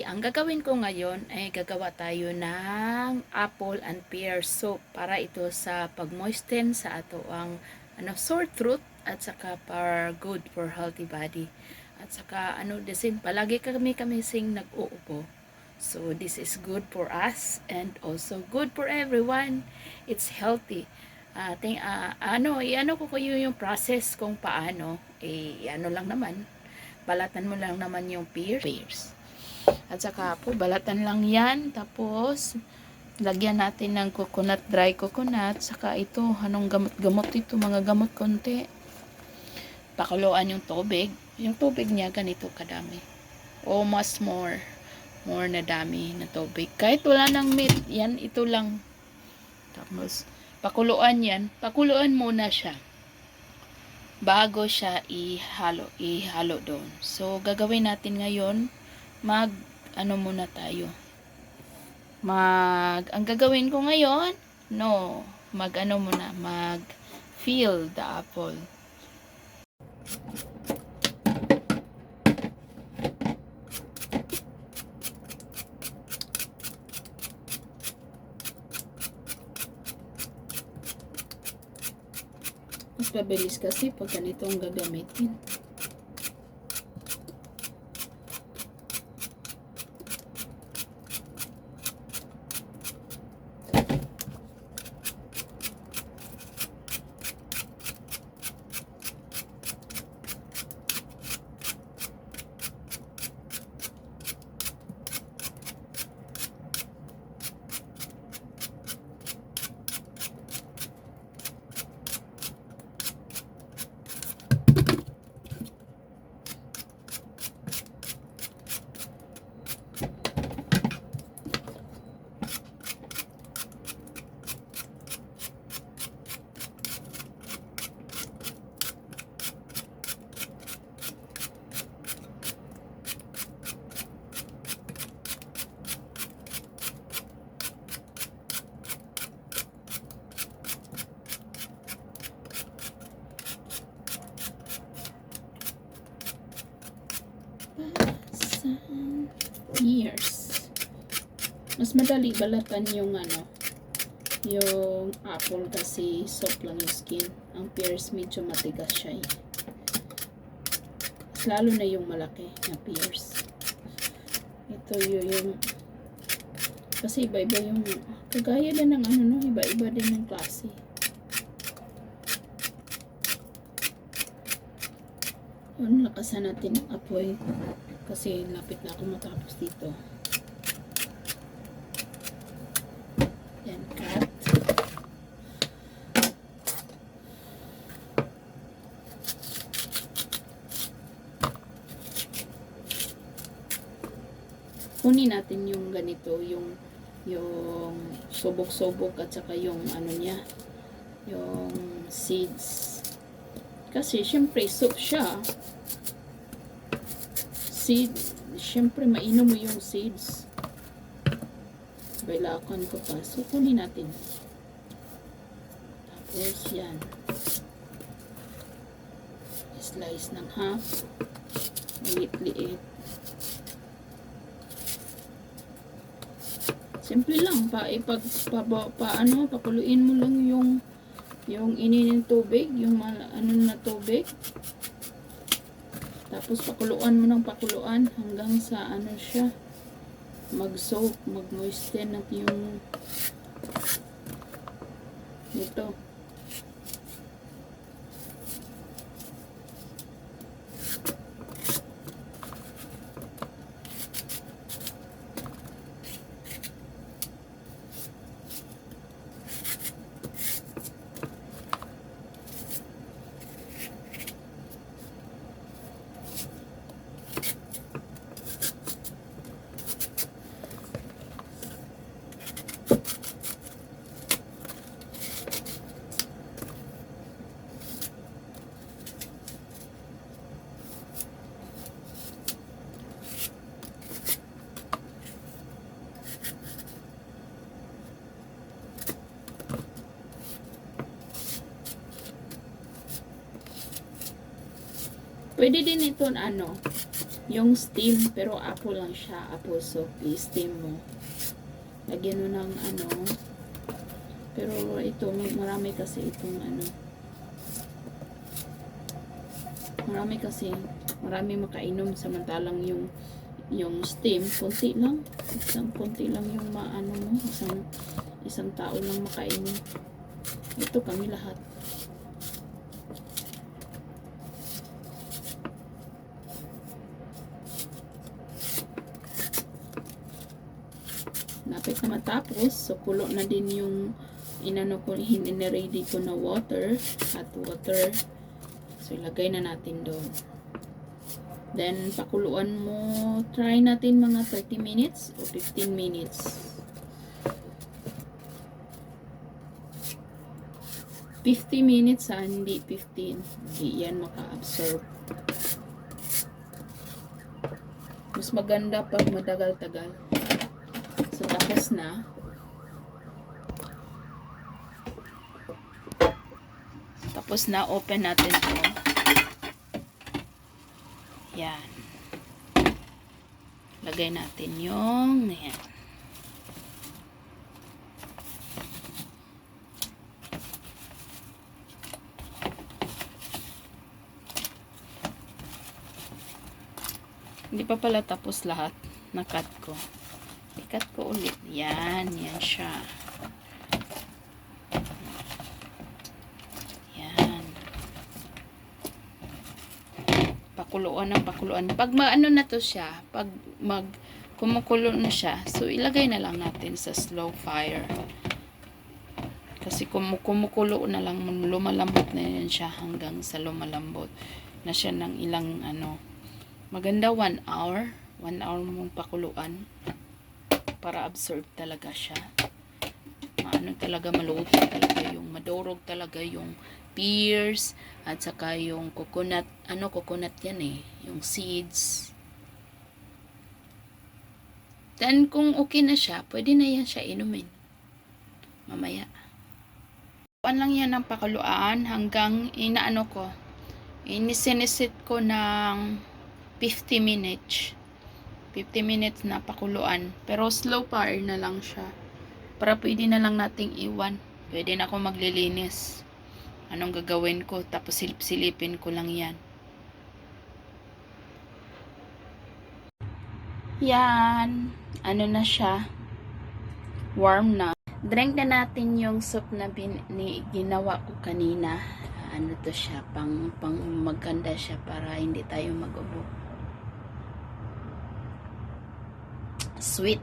Okay, ang gagawin ko ngayon ay gagawa tayo ng apple and pear soup para ito sa pag-moisten sa ato ang sore throat at saka para good for healthy body. At saka desin palagi kami sing nag-uubo. So this is good for us and also good for everyone. It's healthy. Iano ko kayo yung process kung paano. Ano lang naman. Balatan mo lang naman yung pears. At saka po, balatan lang yan. Tapos, lagyan natin ng coconut, dry coconut. Saka ito, anong gamot-gamot ito, mga gamot konti. Pakuluan yung tubig. Yung tubig niya, ganito kadami. O mas more na dami na tubig. Kahit wala ng meat, yan, ito lang. Tapos, pakuluan yan. Pakuluan muna siya bago siya ihalo doon. So, gagawin natin ngayon, muna tayo. Ang gagawin ko ngayon, peel the apple. Mas pabilis kasi pag ganito ang gagamitin. Years. Mas madali balatan yung yung apple kasi soft lang yung skin. Ang pears medyo matigas siya eh. Mas lalo na yung malaki na pears. Ito yung kasi iba-iba yung kagaya din ng iba-iba din ng klase. Yun, lakasan natin ang apoy kasi lapit na ako matapos dito. Yan, cut. Kunin natin yung ganito, yung subok-subok at saka yung niya, yung seeds. Kasi syempre soup siya. Seeds, syempre mainom mo yung seeds. Bailakan ko pa. So, kunin natin. Tapos, yan. Slice ng half. Liit-liit. Simple lang. Pakuluin mo lang yung ininin tubig. Yung na tubig. Tapos pakuluan mo ng pakuluan hanggang sa siya mag-soak, mag-moisten at yung ito. Pwede din ito yung steam, pero apple lang siya, apple soup, i-steam mo. Lagyan mo ng ano, pero ito, marami kasi itong ano, marami makainom, samantalang yung steam, konti lang, konti lang yung maano mo, isang tao lang makainom. Ito kami lahat. Lapit na matapos, so kulo na din yung inano ko, ready ko na water, hot water. So ilagay na natin doon. Then pakuluan mo, try natin mga 30 minutes o 15 minutes. 50 minutes hindi 15. Hindi yan maka-absorb. Mas maganda pag matagal-tagal. So tapos na. Tapos na, open natin to. Yan. Lagay natin yung yan. Hindi pa pala tapos lahat. Na-cut ko. I-cut ko ulit. Yan. Yan siya. Yan. Pakuluan ng pakuluan. Pag maano na to siya, pag kumukulo na siya, so ilagay na lang natin sa slow fire. Kasi kumukulo na lang, lumalambot na yan siya hanggang sa lumalambot na siya ng ilang ano. Maganda 1 hour. 1 hour mong pakuluan para absorb talaga siya. Maano talaga, maluto talaga yung, madurog talaga yung pears at saka yung coconut, coconut yan eh, yung seeds. Then kung okay na siya, pwede na yan siya inumin mamaya. Lang yan ang pakuluan hanggang inaano ko, inisinisit ko ng 50 minutes. 50 minutes na pakuluan. Pero slow fire na lang siya. Para pwede na lang nating iwan. Pwede na ako maglilinis. Anong gagawin ko? Tapos silip-silipin ko lang yan. Yan. Ano na siya? Warm na. Drink na natin yung soup na ginawa ko kanina. Ano to siya? Pang maganda siya para hindi tayo mag-ubo. Sweet.